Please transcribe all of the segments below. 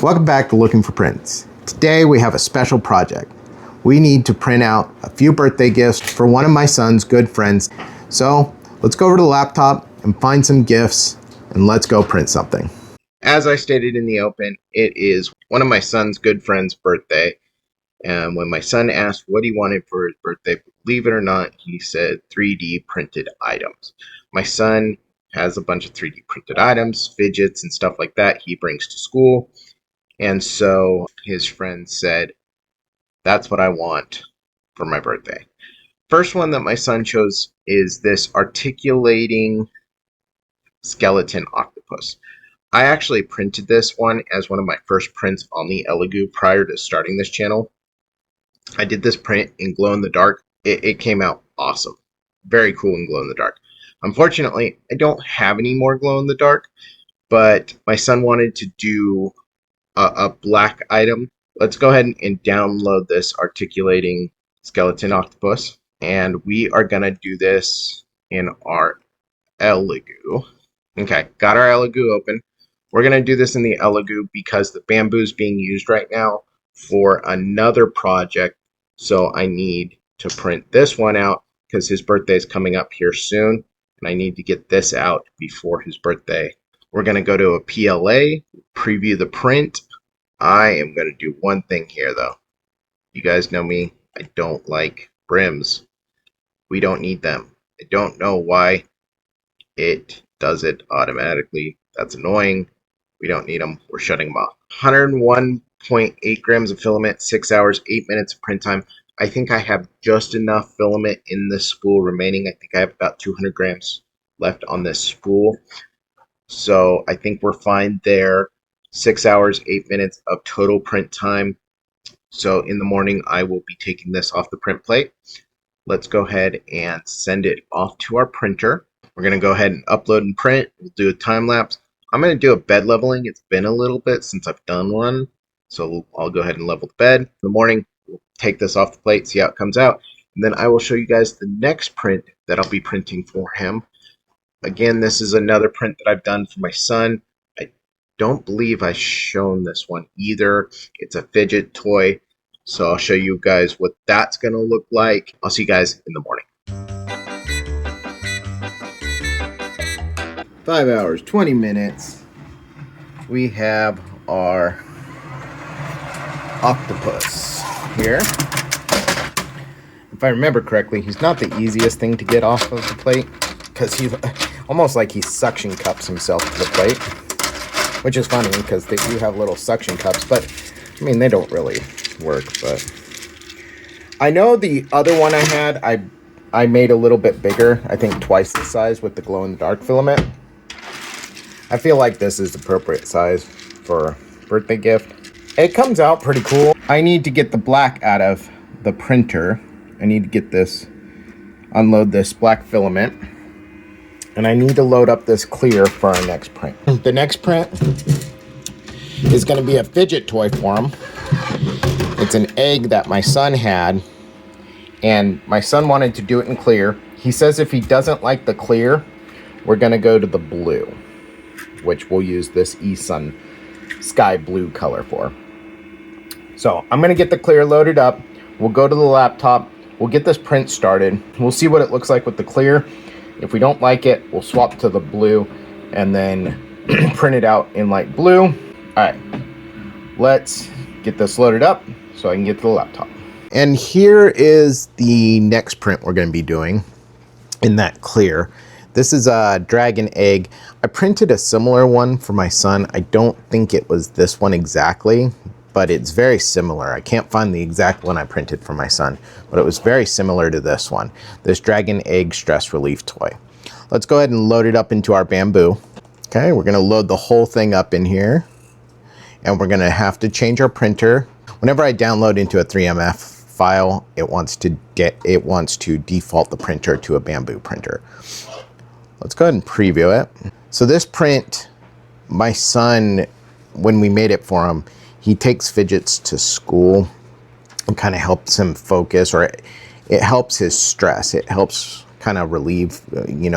Welcome back to Looking for Prints. Today we have a special project. We need to print out a few birthday gifts for one of my son's good friends. So let's go over to the laptop and find some gifts and let's go print something. As I stated in the open, it is one of my son's good friend's birthday. And when my son asked what he wanted for his birthday, believe it or not, he said 3D printed items. My son has a bunch of 3D printed items, fidgets and stuff like that he brings to school. And so his friend said, that's what I want for my birthday. First one that my son chose is this articulating skeleton octopus. I actually printed this one as one of my first prints on the Elegoo prior to starting this channel. I did this print in glow in the dark. It came out awesome. Very cool in glow in the dark. Unfortunately, I don't have any more glow in the dark, but my son wanted to do a black item. Let's go ahead and download this articulating skeleton octopus, and we are gonna do this in our Elegoo. Okay, got our Elegoo open. We're gonna do this in the Elegoo because the bamboo is being used right now for another project, so I need to print this one out because his birthday is coming up here soon, and I need to get this out before his birthday. We're gonna go to a PLA, preview the print. I am going to do one thing here, though. You guys know me. I don't like brims. We don't need them. I don't know why it does it automatically. That's annoying. We don't need them. We're shutting them off. 101.8 grams of filament, 6 hours, 8 minutes of print time. I think I have just enough filament in this spool remaining. I think I have about 200 grams left on this spool. So I think we're fine there. 6 hours, 8 minutes of total print time. So in the morning, I will be taking this off the print plate. Let's go ahead and send it off to our printer. We're going to go ahead and upload and print. We'll do a time lapse. I'm going to do a bed leveling. It's been a little bit since I've done one. So I'll go ahead and level the bed. In the morning, we'll take this off the plate, see how it comes out. And then I will show you guys the next print that I'll be printing for him. Again, this is another print that I've done for my son. Don't believe I've shown this one either. It's a fidget toy, so I'll show you guys what that's going to look like. I'll see you guys in the morning. 5 hours, 20 minutes. We have our octopus here. If I remember correctly, he's not the easiest thing to get off of the plate because he's almost like he suction cups himself to the plate. Which is funny because they do have little suction cups, but I mean, they don't really work. But I know the other one I had, I made a little bit bigger. I think twice the size with the glow in the dark filament. I feel like this is the appropriate size for a birthday gift. It comes out pretty cool. I need to get the black out of the printer. I need to get this, unload this black filament. And I need to load up this clear for our next print. The next print is going to be a fidget toy for him. It's an egg that my son had. And my son wanted to do it in clear. He says if he doesn't like the clear, we're going to go to the blue, which we'll use this E-Sun sky blue color for. So I'm going to get the clear loaded up. We'll go to the laptop. We'll get this print started. We'll see what it looks like with the clear. If we don't like it, we'll swap to the blue and then print it out in light blue. All right, let's get this loaded up so I can get to the laptop. And here is the next print we're going to be doing in that clear. This is a dragon egg. I printed a similar one for my son. I don't think it was this one exactly, but it's very similar. I can't find the exact one I printed for my son, but it was very similar to this one, this dragon egg stress relief toy. Let's go ahead and load it up into our bamboo. Okay, we're gonna load the whole thing up in here, and we're gonna have to change our printer. Whenever I download into a 3MF file, it wants to default the printer to a bamboo printer. Let's go ahead and preview it. So this print, my son, when we made it for him, he takes fidgets to school and kind of helps him focus, or it helps his stress. It helps kind of relieve,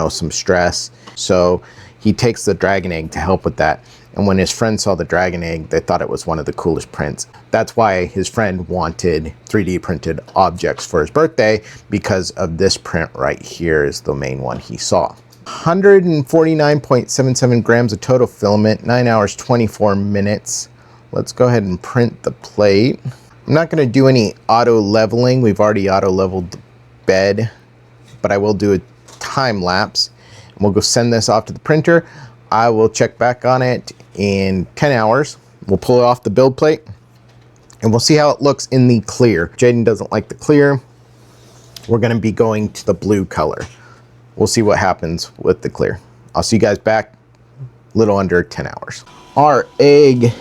some stress. So he takes the dragon egg to help with that. And when his friend saw the dragon egg, they thought it was one of the coolest prints. That's why his friend wanted 3D printed objects for his birthday, because of this print right here is the main one he saw. 149.77 grams of total filament, 9 hours, 24 minutes. Let's go ahead and print the plate. I'm not going to do any auto leveling. We've already auto leveled the bed, but I will do a time lapse. And we'll go send this off to the printer. I will check back on it in 10 hours. We'll pull it off the build plate and we'll see how it looks in the clear. Jaden doesn't like the clear. We're going to be going to the blue color. We'll see what happens with the clear. I'll see you guys back a little under 10 hours. Our egg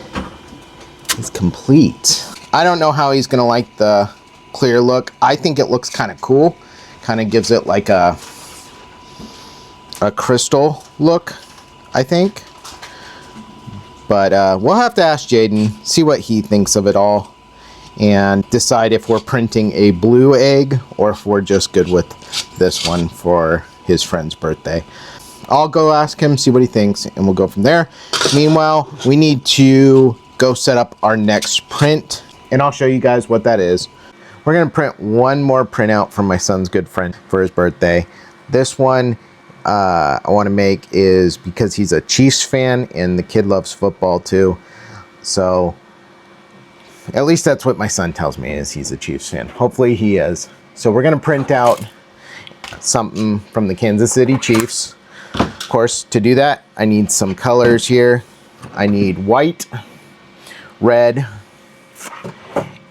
is complete. I don't know how he's gonna like the clear look. I think it looks kind of cool. Kind of gives it like a crystal look, I think. But we'll have to ask Jaden, see what he thinks of it all, and decide if we're printing a blue egg or if we're just good with this one for his friend's birthday. I'll go ask him, see what he thinks, and we'll go from there. Meanwhile, we need to go set up our next print, and I'll show you guys what that is. We're gonna print one more printout from my son's good friend for his birthday. This one I wanna make is because he's a Chiefs fan and the kid loves football too. So at least that's what my son tells me, is he's a Chiefs fan. Hopefully he is. So we're gonna print out something from the Kansas City Chiefs. Of course, to do that, I need some colors here. I need white, red,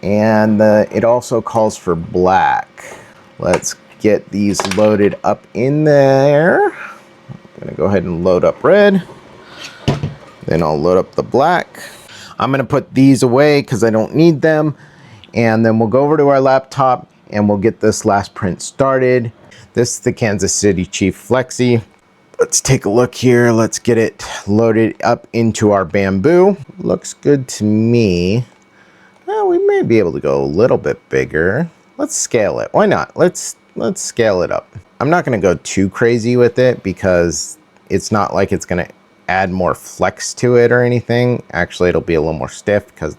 and it also calls for black. Let's get these loaded up in there. I'm gonna go ahead and load up red. Then I'll load up the black. I'm gonna put these away because I don't need them. And then we'll go over to our laptop and we'll get this last print started. This is the Kansas City Chief Flexi. Let's take a look here. Let's get it loaded up into our bamboo. Looks good to me. Well, we may be able to go a little bit bigger. Let's scale it. Why not? Let's scale it up. I'm not gonna go too crazy with it because it's not like it's gonna add more flex to it or anything. Actually, it'll be a little more stiff because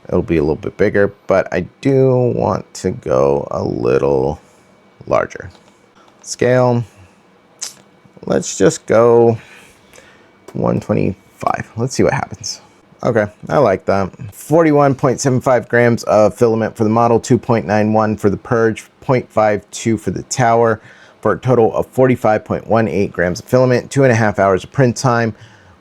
it'll be a little bit bigger, but I do want to go a little larger. Scale. Let's just go 125. Let's see what happens. Okay, I like that. 41.75 grams of filament for the model, 2.91 for the purge, 0.52 for the tower, for a total of 45.18 grams of filament, 2.5 hours of print time.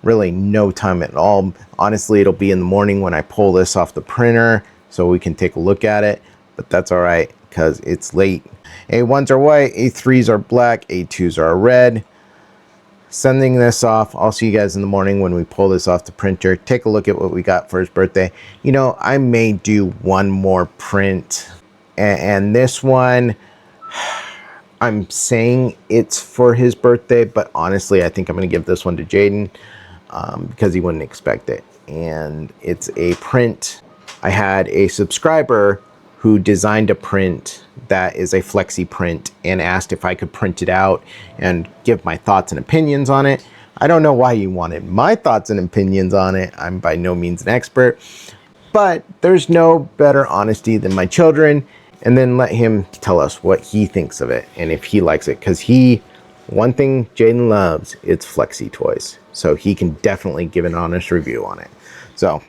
Really no time at all. Honestly, it'll be in the morning when I pull this off the printer so we can take a look at it, but that's all right because it's late. A1s are white, A3s are black, A2s are red. Sending this off. I'll see you guys in the morning when we pull this off the printer. Take a look at what we got for his birthday. You know, I may do one more print, and this one, I'm saying it's for his birthday, but honestly, I think I'm going to give this one to Jaden because he wouldn't expect it. And it's a print. I had a subscriber who designed a print that is a flexi print and asked if I could print it out and give my thoughts and opinions on it. I don't know why he wanted my thoughts and opinions on it. I'm by no means an expert, but there's no better honesty than my children, and then let him tell us what he thinks of it and if he likes it, because one thing Jaden loves, it's flexi toys. So he can definitely give an honest review on it. So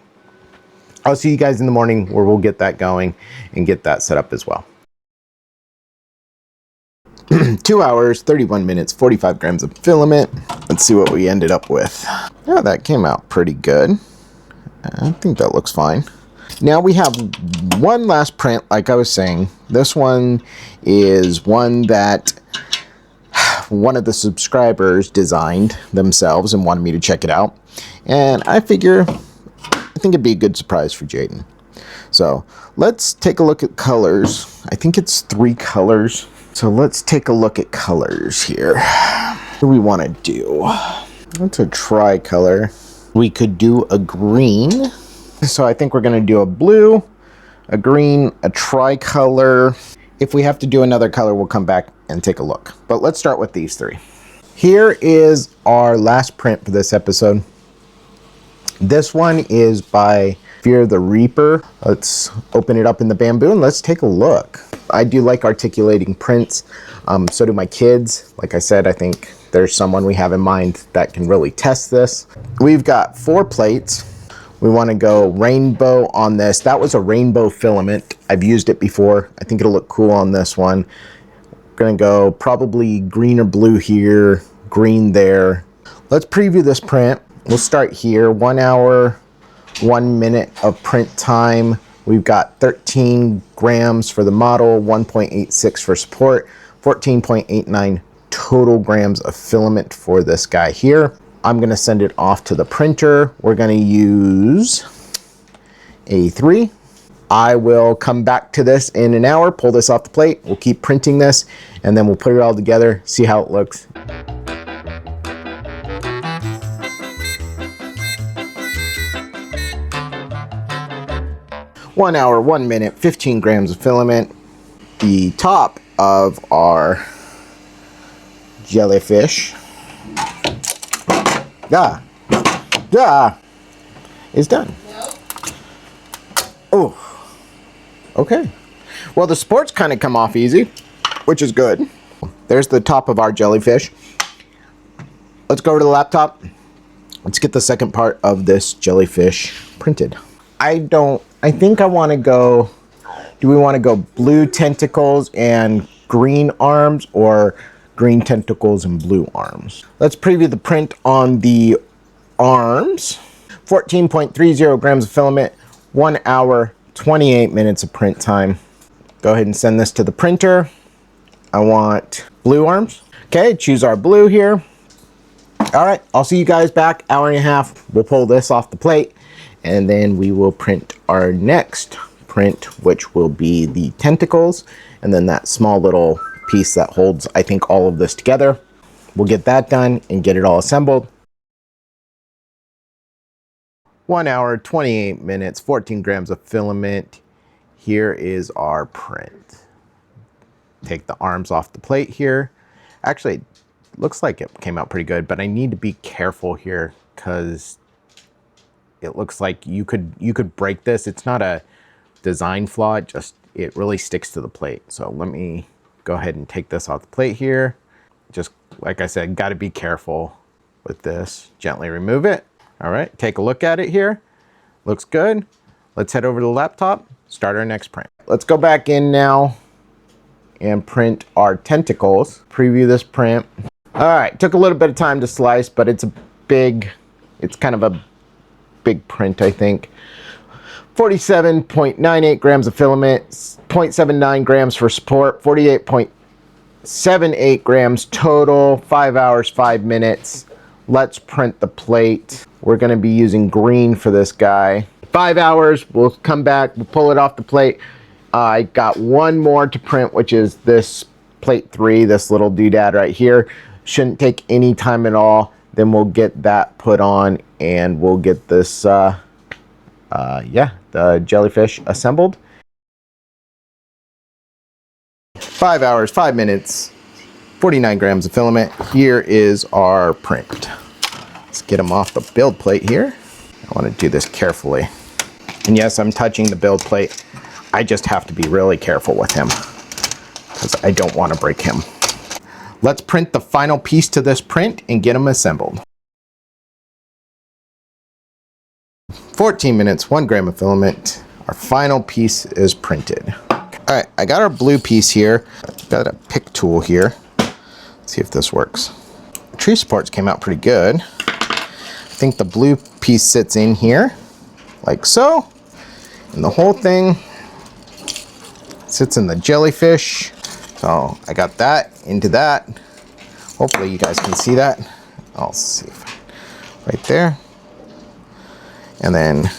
I'll see you guys in the morning where we'll get that going and get that set up as well. 2 hours, 31 minutes, 45 grams of filament. Let's see what we ended up with. Yeah, that came out pretty good. I think that looks fine. Now we have one last print, like I was saying. This one is one that one of the subscribers designed themselves and wanted me to check it out. And I think it'd be a good surprise for Jaden. So let's take a look at colors. I think it's 3 colors. So let's take a look at colors here. What do we want to do? That's a tricolor. We could do a green. So I think we're going to do a blue, a green, a tricolor. If we have to do another color, we'll come back and take a look. But let's start with these 3. Here is our last print for this episode. This one is by Fear the Reaper. Let's open it up in the bamboo and let's take a look. I do like articulating prints. So do my kids. Like I said, I think there's someone we have in mind that can really test this. We've got 4 plates. We want to go rainbow on this. That was a rainbow filament. I've used it before. I think it'll look cool on this one. We're going to go probably green or blue here, green there. Let's preview this print. We'll start here. 1 hour, 1 minute of print time. We've got 13 grams for the model, 1.86 for support, 14.89 total grams of filament for this guy here. I'm going to send it off to the printer. We're going to use A3. I will come back to this in an hour, pull this off the plate. We'll keep printing this, and then we'll put it all together, see how it looks. One hour, 1 minute, 15 grams of filament. The top of our jellyfish is done. Oh, okay. Well, the sports kind of come off easy, which is good. There's the top of our jellyfish. Let's go over to the laptop. Let's get the second part of this jellyfish printed. I think I want to go, do we want to go blue tentacles and green arms, or green tentacles and blue arms? Let's preview the print on the arms. 14.30 grams of filament, 1 hour, 28 minutes of print time. Go ahead and send this to the printer. I want blue arms. Okay, choose our blue here. All right, I'll see you guys back, hour and a half. We'll pull this off the plate, and then we will print our next print, which will be the tentacles, and then that small little piece that holds, I think, all of this together. We'll get that done and get it all assembled. 1 hour, 28 minutes, 14 grams of filament. Here is our print. Take the arms off the plate here. Actually, it looks like it came out pretty good, but I need to be careful here because it looks like you could break this. It's not a design flaw, it really sticks to the plate. So let me go ahead and take this off the plate here. Just like I said, got to be careful with this. Gently remove it. All right, take a look at it here. Looks good. Let's head over to the laptop, start our next print. Let's go back in now and print our tentacles. Preview this print. All right, took a little bit of time to slice, but it's kind of a big print, I think. 47.98 grams of filament, 0.79 grams for support, 48.78 grams total, 5 hours, 5 minutes. Let's print the plate. We're gonna be using green for this guy. 5 hours, we'll come back, we'll pull it off the plate. I got one more to print, which is this plate 3, this little doodad right here. Shouldn't take any time at all. Then we'll get that put on and we'll get this, the jellyfish assembled. 5 hours, 5 minutes, 49 grams of filament. Here is our print. Let's get them off the build plate here. I want to do this carefully. And yes, I'm touching the build plate. I just have to be really careful with him because I don't want to break him. Let's print the final piece to this print and get them assembled. 14 minutes, 1 gram of filament. Our final piece is printed. All right, I got our blue piece here. Got a pick tool here. Let's see if this works. The tree supports came out pretty good. I think the blue piece sits in here, like so. And the whole thing sits in the jellyfish. So I got that into that. Hopefully you guys can see that. I'll see if right there. And then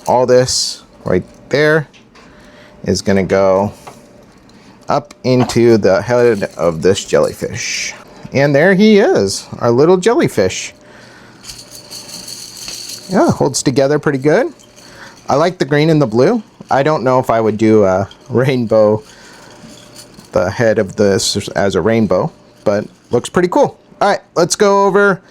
all this right there is gonna go up into the head of this jellyfish. And there he is, our little jellyfish. Yeah, holds together pretty good. I like the green and the blue. I don't know if I would do a rainbow, the head of this as a rainbow, but looks pretty cool. All right, let's go over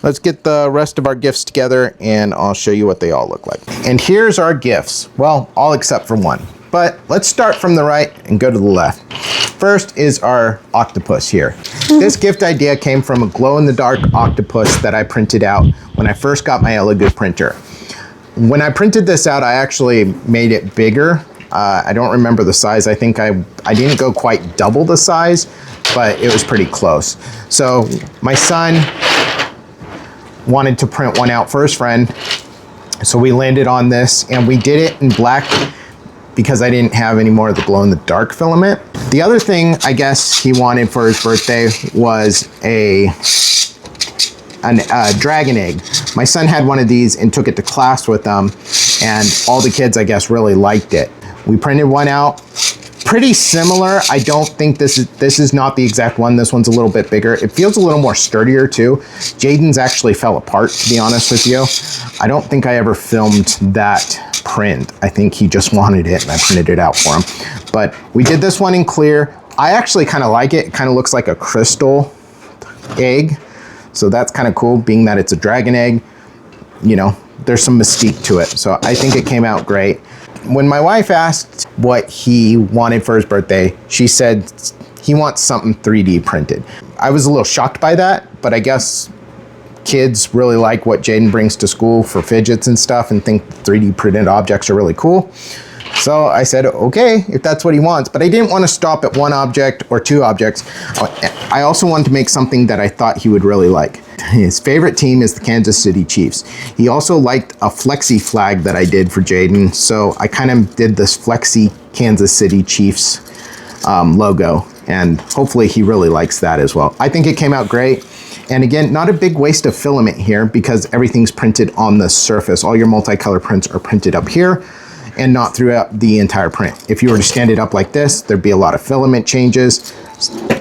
let's get the rest of our gifts together and I'll show you what they all look like. And here's our gifts. Well, all except for one. But let's start from the right and go to the left. First is our octopus here. This gift idea came from a glow-in-the-dark octopus that I printed out when I first got my Elegoo printer. When I printed this out, I actually made it bigger. I don't remember the size. I think I didn't go quite double the size, but it was pretty close. So my son wanted to print one out for his friend. So we landed on this and we did it in black because I didn't have any more of the glow-in-the-dark filament. The other thing I guess he wanted for his birthday was a dragon egg. My son had one of these and took it to class with them, and all the kids, I guess, really liked it. We printed one out, pretty similar. I don't think this is not the exact one. This one's a little bit bigger. It feels a little more sturdier too. Jaden's actually fell apart, to be honest with you. I don't think I ever filmed that print. I think he just wanted it and I printed it out for him. But we did this one in clear. I actually kind of like it. It kind of looks like a crystal egg. So that's kind of cool, being that it's a dragon egg. You know, there's some mystique to it. So I think it came out great. When my wife asked what he wanted for his birthday, she said he wants something 3D printed. I was a little shocked by that, but I guess kids really like what Jaden brings to school for fidgets and stuff and think 3D printed objects are really cool. So I said, okay, if that's what he wants, but I didn't want to stop at one object or two objects. I also wanted to make something that I thought he would really like. His favorite team is the Kansas City Chiefs. He also liked a flexi flag that I did for Jaden. So I kind of did this flexi Kansas City Chiefs logo, and hopefully he really likes that as well. I think it came out great. And again, not a big waste of filament here because everything's printed on the surface. All your multicolor prints are printed up here and not throughout the entire print. If you were to stand it up like this, there'd be a lot of filament changes.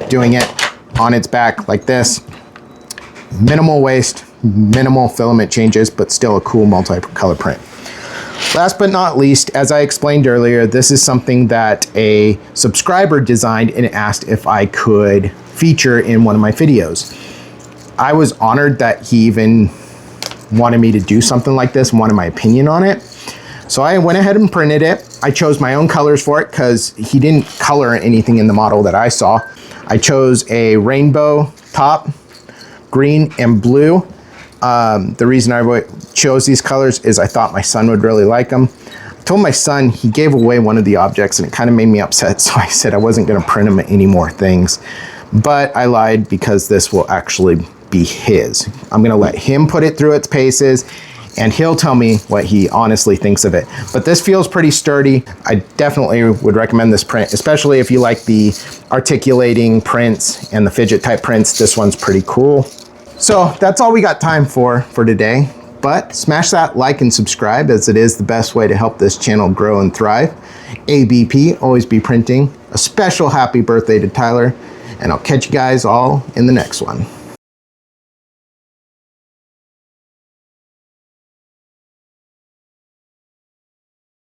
Doing it on its back like this, minimal waste, minimal filament changes, but still a cool multicolor print. Last but not least, as I explained earlier, this is something that a subscriber designed and asked if I could feature in one of my videos. I was honored that he even wanted me to do something like this and wanted my opinion on it. So I went ahead and printed it. I chose my own colors for it because he didn't color anything in the model that I saw. I chose a rainbow top, green and blue. The reason I chose these colors is I thought my son would really like them. I told my son he gave away one of the objects and it kind of made me upset, so I said I wasn't going to print him any more things. But I lied because this will actually be his. I'm going to let him put it through its paces and he'll tell me what he honestly thinks of it. But this feels pretty sturdy. I definitely would recommend this print, especially if you like the articulating prints and the fidget type prints. This one's pretty cool. So that's all we got time for today. But smash that like and subscribe, as it is the best way to help this channel grow and thrive. ABP, always be printing. A special happy birthday to Tyler, and I'll catch you guys all in the next one.